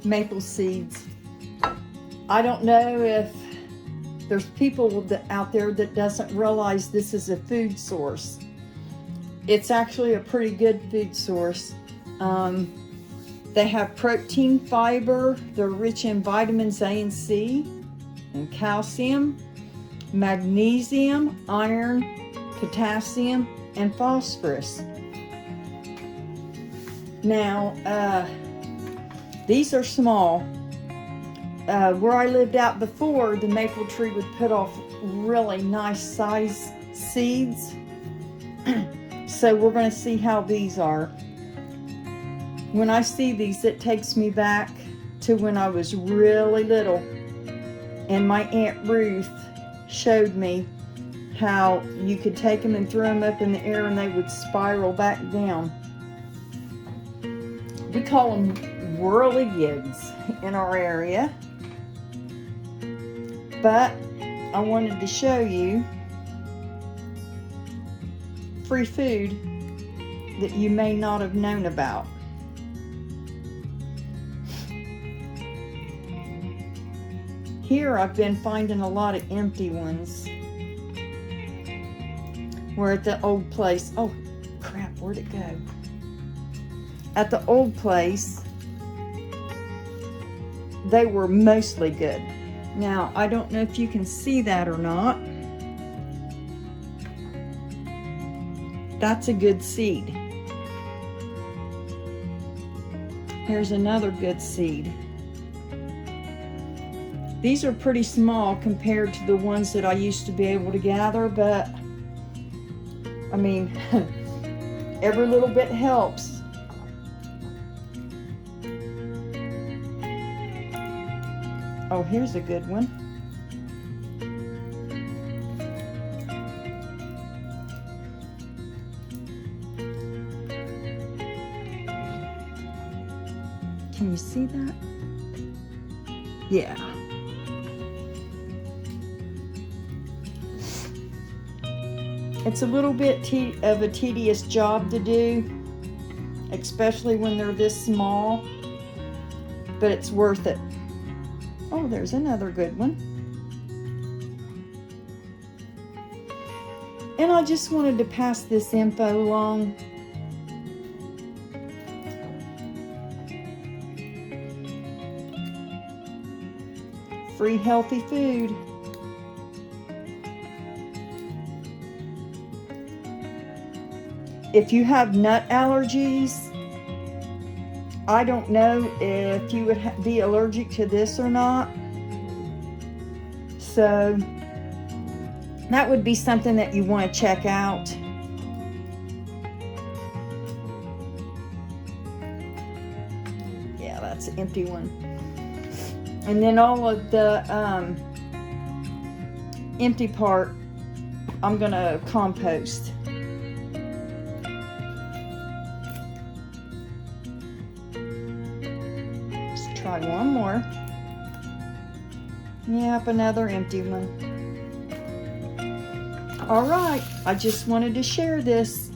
maple seeds. I don't know if there's people out there that doesn't realize this is a food source. It's actually a pretty good food source. They have protein, fiber, they're rich in vitamins A and C, and calcium, magnesium, iron, potassium, and phosphorus. Now, these are small. Where I lived out before, the maple tree would put off really nice size seeds. So we're going to see how these are. When I see these, it takes me back to when I was really little, and my Aunt Ruth showed me how you could take them and throw them up in the air and they would spiral back down. We call them whirligigs in our area, but I wanted to show you free food that you may not have known about. Here I've been finding a lot of empty ones. We're at the old place. Oh crap, where'd it go? At the old place, they were mostly good. Now, I don't know if you can see that or not. That's a good seed. Here's another good seed. These are pretty small compared to the ones that I used to be able to gather, but I mean, every little bit helps. Oh, here's a good one. Can you see that? Yeah. It's a little bit of a tedious job to do, especially when they're this small, but it's worth it. Oh, there's another good one. And I just wanted to pass this info along. Free healthy food. If you have nut allergies, I don't know if you would be allergic to this or not. So that would be something that you want to check out. Yeah, that's an empty one. And then all of the empty part, I'm going to compost. Try one more. Yep, another empty one. All right, I just wanted to share this.